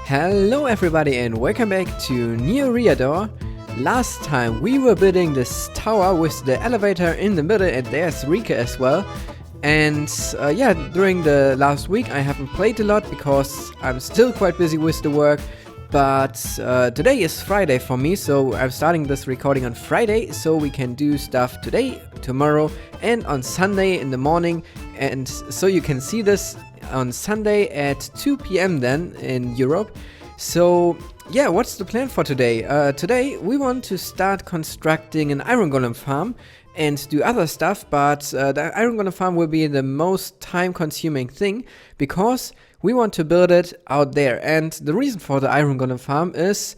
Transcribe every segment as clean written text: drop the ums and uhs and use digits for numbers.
Hello everybody and welcome back to New Eriador. Last time we were building this tower with the elevator in the middle, and there's Rika as well. And yeah, during the last week I haven't played a lot because I'm still quite busy with the work. But today is Friday for me, so I'm starting this recording on Friday so we can do stuff today, tomorrow and on Sunday in the morning. And so you can see this on Sunday at 2 p.m. then in Europe. So yeah, what's the plan for today? Today we want to start constructing an iron golem farm and do other stuff, but the iron golem farm will be the most time consuming thing because we want to build it out there. And the reason for the iron golem farm is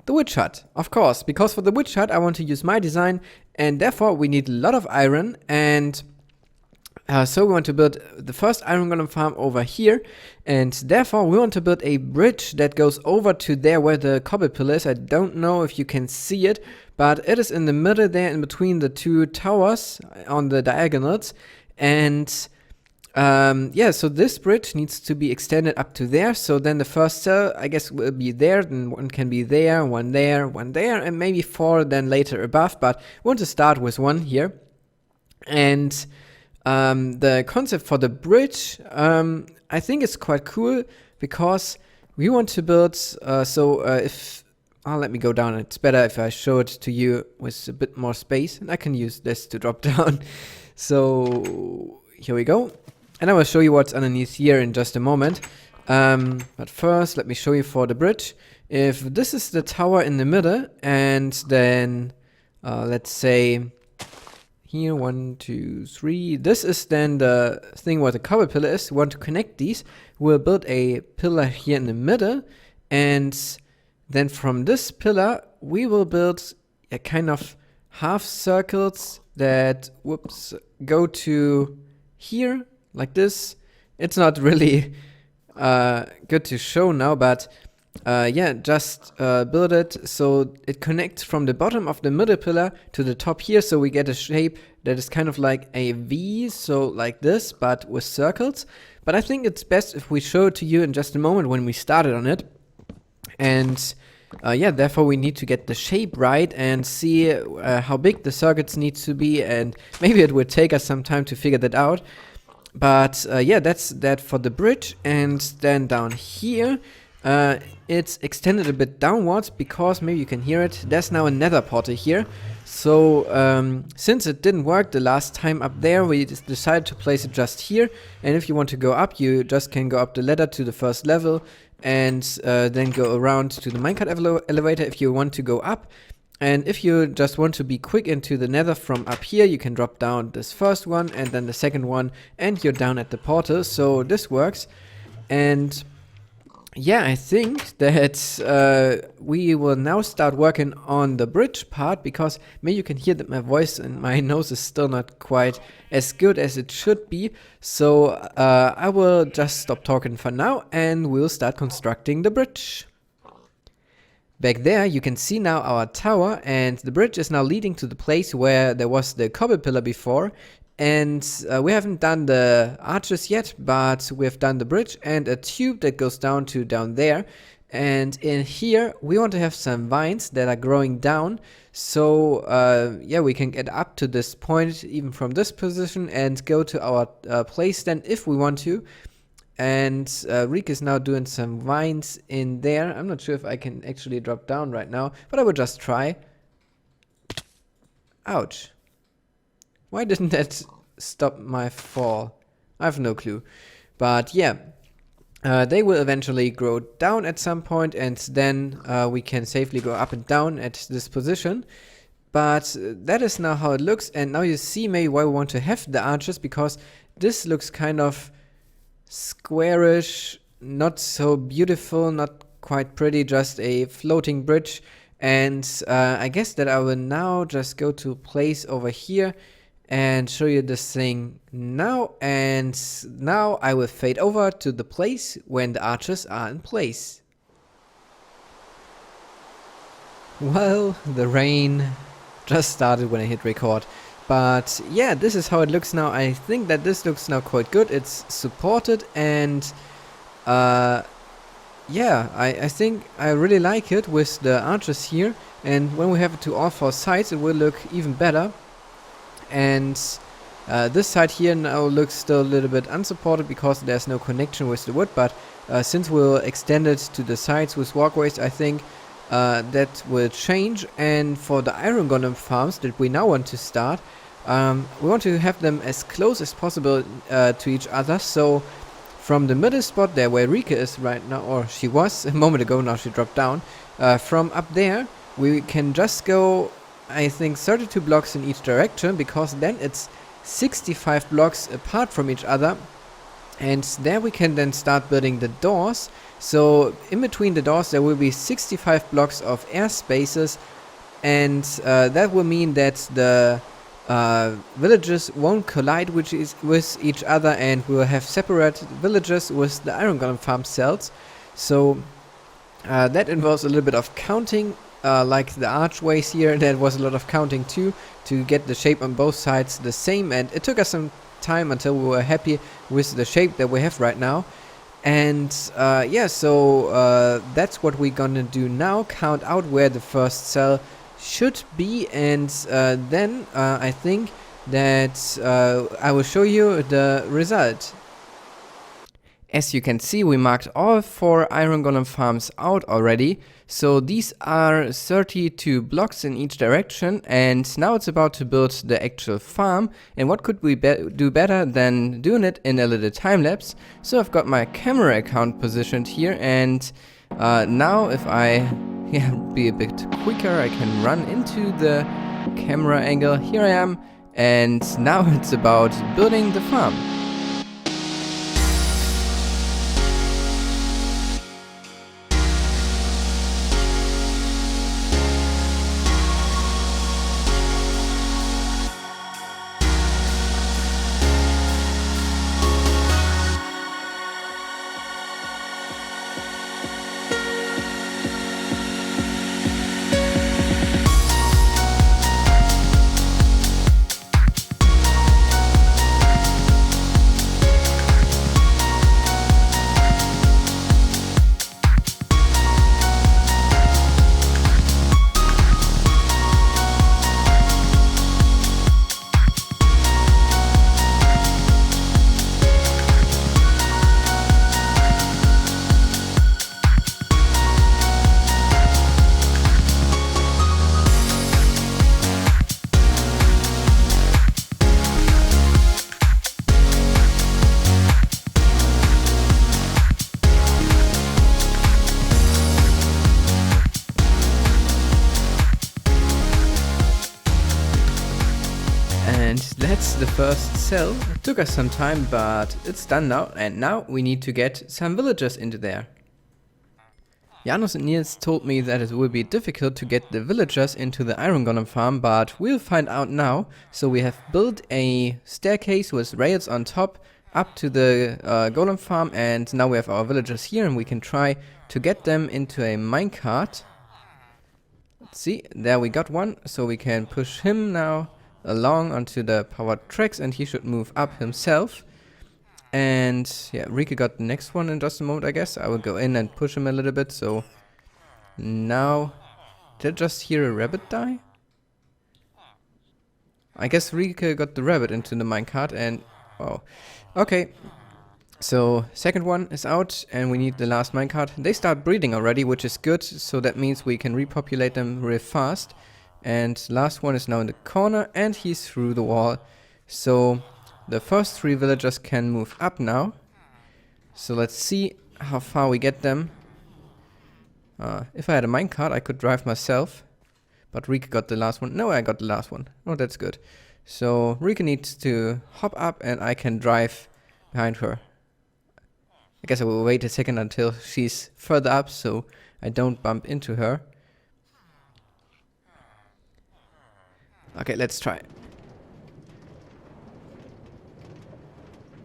the witch hut, of course, because for the witch hut I want to use my design and therefore we need a lot of iron. And so we want to build the first iron golem farm over here, and therefore we want to build a bridge that goes over to there where the cobble pillar is. I don't know if you can see it, but it is in the middle there in between the two towers on the diagonals. And yeah, so this bridge needs to be extended up to there. So then the first cell, I guess, will be there, then one can be there, one there, and maybe 4 then later above, but we want to start with 1 here. And the concept for the bridge, I think it's quite cool because we want to build, let me go down. It's better if I show it to you with a bit more space, and I can use this to drop down. So here we go. And I will show you what's underneath here in just a moment. But first, let me show you for the bridge. If this is the tower in the middle, and then let's say here, 1, 2, 3. This is then the thing where the cobble pillar is. We want to connect these. We'll build a pillar here in the middle, and then from this pillar we will build a kind of half circles that go to here like this. It's not really good to show now, but yeah, just build it so it connects from the bottom of the middle pillar to the top here, so we get a shape that is kind of like a V, so like this, but with circles. But I think it's best if we show it to you in just a moment when we started on it. And yeah, therefore we need to get the shape right and see how big the circuits need to be, and maybe it will take us some time to figure that out. But yeah, that's that for the bridge. And then down here, it's extended a bit downwards because maybe you can hear it. There's now a nether portal here. So since it didn't work the last time up there, we decided to place it just here. And if you want to go up, you just can go up the ladder to the first level and then go around to the minecart elevator if you want to go up. And if you just want to be quick into the nether from up here, you can drop down this first one and then the second one, and you're down at the portal. So this works. And yeah, I think that we will now start working on the bridge part, because maybe you can hear that my voice and my nose is still not quite as good as it should be. So I will just stop talking for now and we'll start constructing the bridge. Back there you can see now our tower, and the bridge is now leading to the place where there was the cobble pillar before. And we haven't done the arches yet, but we've done the bridge and a tube that goes down there. And in here we want to have some vines that are growing down, so yeah, we can get up to this point even from this position and go to our place then if we want to. And Rick is now doing some vines in there. I'm not sure if I can actually drop down right now, but I will just try. Ouch. Why didn't that stop my fall? I have no clue. But yeah, they will eventually grow down at some point, and then we can safely go up and down at this position. But that is now how it looks, and now you see maybe why we want to have the arches, because this looks kind of squarish, not so beautiful, not quite pretty, just a floating bridge. And I guess that I will now just go to a place over here and show you this thing now. And now I will fade over to the place when the arches are in place. Well, the rain just started when I hit record. But yeah, this is how it looks now. I think that this looks now quite good. It's supported, and yeah, I think I really like it with the archers here, and when we have it to all four sides it will look even better. And this side here now looks still a little bit unsupported because there's no connection with the wood, but since we'll extend it to the sides with walkways, I think that will change. And for the iron golem farms that we now want to start, we want to have them as close as possible to each other. So from the middle spot there where Rika is right now, or she was a moment ago, now she dropped down, from up there we can just go, I think, 32 blocks in each direction, because then it's 65 blocks apart from each other, and there we can then start building the doors. So in between the doors there will be 65 blocks of air spaces, and that will mean that the villages won't collide with each other, and we'll have separate villages with the iron golem farm cells. So that involves a little bit of counting, like the archways here. That was a lot of counting too, to get the shape on both sides the same, and it took us some time until we were happy with the shape that we have right now. And yeah, so that's what we're gonna do now, count out where the first cell should be, and then I think that I will show you the result. As you can see, we marked all 4 iron golem farms out already. So these are 32 blocks in each direction, and now it's about to build the actual farm. And what could we do better than doing it in a little time lapse? So I've got my camera account positioned here, and now if I be a bit quicker, I can run into the camera angle. Here I am, and now it's about building the farm. And that's the first cell. It took us some time, but it's done now, and now we need to get some villagers into there. Janus and Niels told me that it will be difficult to get the villagers into the iron golem farm, but we'll find out now. So we have built a staircase with rails on top up to the golem farm, and now we have our villagers here, and we can try to get them into a minecart. Let's see, there we got one, so we can push him now along onto the powered tracks, and he should move up himself. And yeah, Rika got the next one in just a moment, I guess. I will go in and push him a little bit. So now, did I just hear a rabbit die? I guess Rika got the rabbit into the minecart, and oh, okay. So second one is out, and we need the last minecart. They start breeding already, which is good. So that means we can repopulate them real fast. And last one is now in the corner, and he's through the wall. So the first 3 villagers can move up now. So let's see how far we get them. If I had a minecart, I could drive myself. But Rika got the last one. No, I got the last one. Oh, that's good. So Rika needs to hop up, and I can drive behind her. I guess I will wait a second until she's further up, so I don't bump into her. Okay, let's try.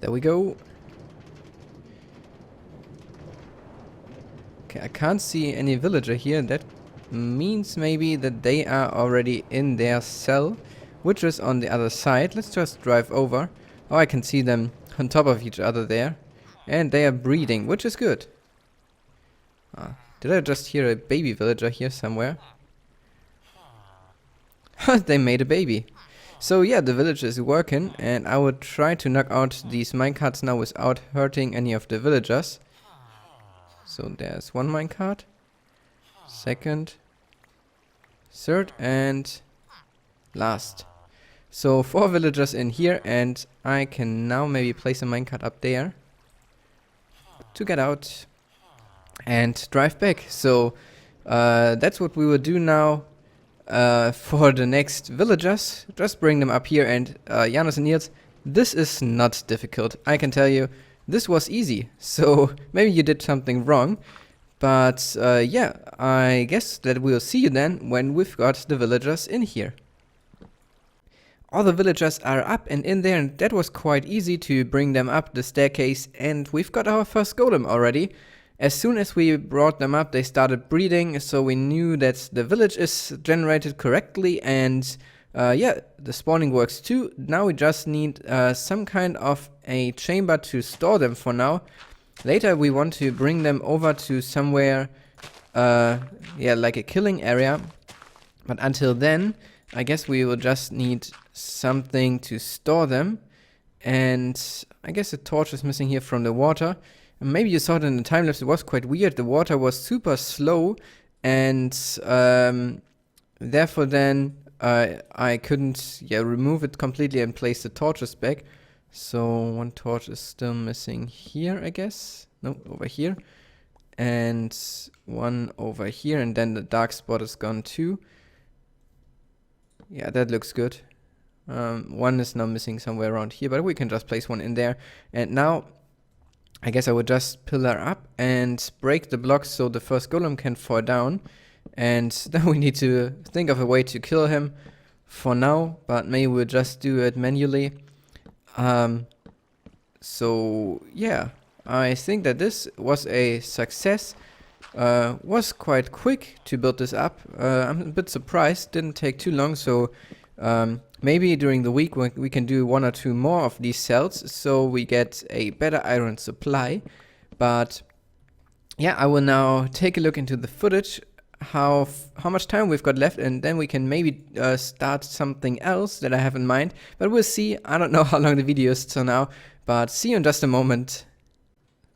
There we go. Okay, I can't see any villager here. That means maybe that they are already in their cell, which is on the other side. Let's just drive over. Oh, I can see them on top of each other there. And they are breeding, which is good. Did I just hear a baby villager here somewhere? They made a baby. So yeah, the village is working, and I would try to knock out these minecarts now without hurting any of the villagers. So there's one minecart, second, third, and last. So 4 villagers in here, and I can now maybe place a minecart up there to get out and drive back. So that's what we will do now for the next villagers. Just bring them up here, and Janus and Niels, this is not difficult. I can tell you, this was easy. So maybe you did something wrong. But yeah, I guess that we'll see you then when we've got the villagers in here. All the villagers are up and in there, and that was quite easy to bring them up the staircase, and we've got our first golem already. As soon as we brought them up, they started breeding, so we knew that the village is generated correctly, and yeah, the spawning works too. Now we just need some kind of a chamber to store them for now. Later we want to bring them over to somewhere, yeah, like a killing area. But until then, I guess we will just need something to store them. And I guess the torch is missing here from the water. And maybe you saw it in the time lapse, it was quite weird. The water was super slow, and therefore then I couldn't remove it completely and place the torches back. So one torch is still missing here, I guess. No, over here. And one over here, and then the dark spot is gone too. Yeah, that looks good. One is now missing somewhere around here, but we can just place one in there. And now, I guess I would just pillar up and break the blocks so the first golem can fall down. And then we need to think of a way to kill him for now, but maybe we'll just do it manually. So yeah, I think that this was a success. Was quite quick to build this up. I'm a bit surprised, didn't take too long, so maybe during the week we can do 1 or 2 more of these cells so we get a better iron supply. But yeah, I will now take a look into the footage, how much time we've got left, and then we can maybe start something else that I have in mind. But we'll see. I don't know how long the video is till now, but see you in just a moment.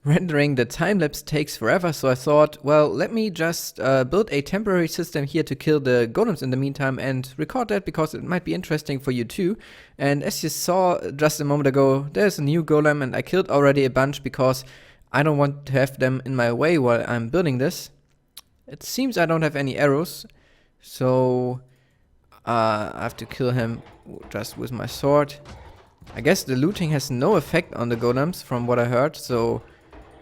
Rendering the time-lapse takes forever, so I thought, well, let me just build a temporary system here to kill the golems in the meantime and record that, because it might be interesting for you too. And as you saw just a moment ago, there's a new golem, and I killed already a bunch because I don't want to have them in my way while I'm building this. It seems I don't have any arrows, so I have to kill him just with my sword. I guess the looting has no effect on the golems from what I heard, so...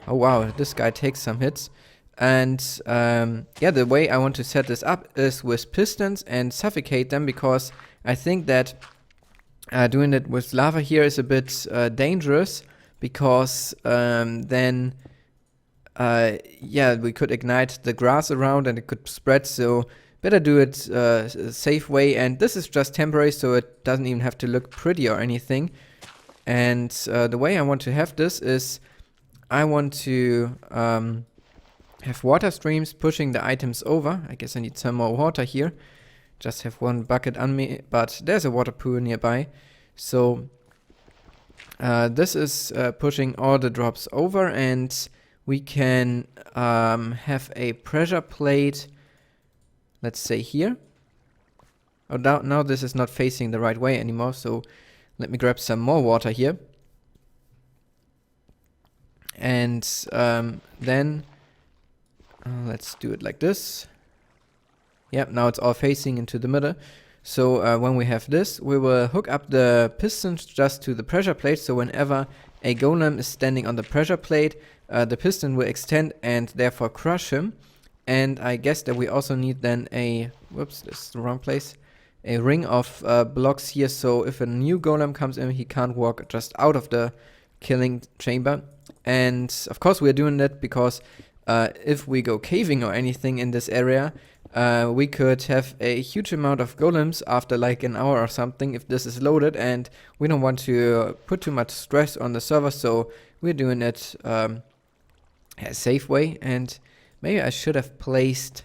Oh wow, this guy takes some hits. And yeah, the way I want to set this up is with pistons and suffocate them, because I think that doing it with lava here is a bit dangerous, because then yeah, we could ignite the grass around and it could spread, so better do it a safe way. And this is just temporary, so it doesn't even have to look pretty or anything. And the way I want to have this is I want to have water streams pushing the items over. I guess I need some more water here. Just have one bucket on me, but there's a water pool nearby. So this is pushing all the drops over, and we can have a pressure plate, let's say here. Oh, now this is not facing the right way anymore, so let me grab some more water here. And then let's do it like this. Yep, now it's all facing into the middle. So when we have this, we will hook up the pistons just to the pressure plate. So whenever a golem is standing on the pressure plate, the piston will extend and therefore crush him. And I guess that we also need then a, whoops, this is the wrong place, a ring of blocks here. So if a new golem comes in, he can't walk just out of the killing chamber. And of course we're doing that because if we go caving or anything in this area, we could have a huge amount of golems after like an hour or something if this is loaded, and we don't want to put too much stress on the server, so we're doing it a safe way. And Maybe I should have placed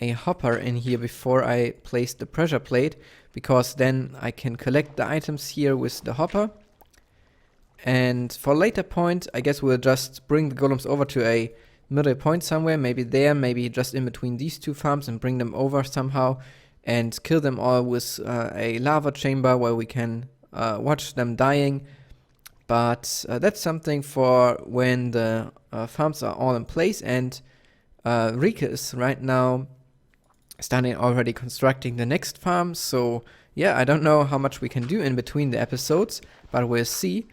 a hopper in here before I placed the pressure plate, because then I can collect the items here with the hopper. And for a later point, I guess we'll just bring the golems over to a middle point somewhere, maybe there, maybe just in between these two farms, and bring them over somehow and kill them all with a lava chamber where we can watch them dying. But that's something for when the farms are all in place. And Rika is right now starting already constructing the next farm. So yeah, I don't know how much we can do in between the episodes, but we'll see.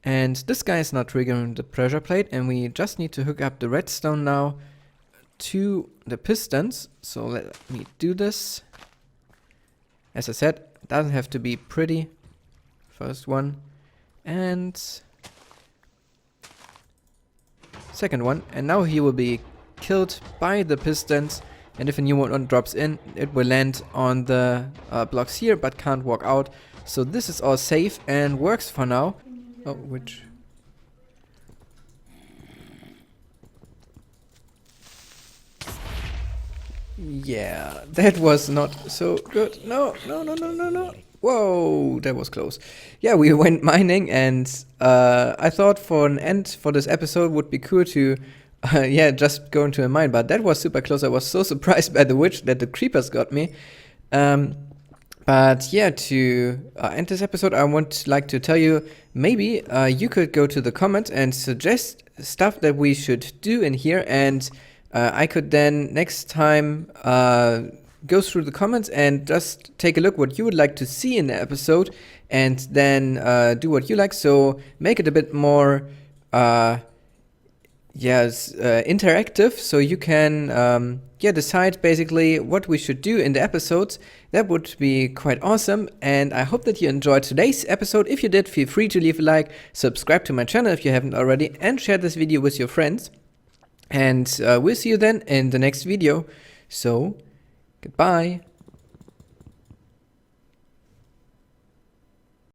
And this guy is not triggering the pressure plate, and we just need to hook up the redstone now to the pistons. So let me do this. As I said, it doesn't have to be pretty. First one and second one, and now he will be killed by the pistons. And if a new one drops in, it will land on the blocks here, but can't walk out. So this is all safe and works for now. Oh, which... Yeah, that was not so good. No, no, no, no, no, no. Whoa, that was close. Yeah, we went mining, and I thought for an end for this episode would be cool to yeah, just go into a mine, but that was super close. I was so surprised by the witch that the creepers got me. But yeah, to end this episode, I would like to tell you, maybe you could go to the comments and suggest stuff that we should do in here, and I could then next time go through the comments and just take a look what you would like to see in the episode, and then do what you like. So make it a bit more interactive, so you can decide basically what we should do in the episodes. That would be quite awesome, and I hope that you enjoyed today's episode. If you did, feel free to leave a like, subscribe to my channel if you haven't already, and share this video with your friends. And we'll see you then in the next video. So, goodbye.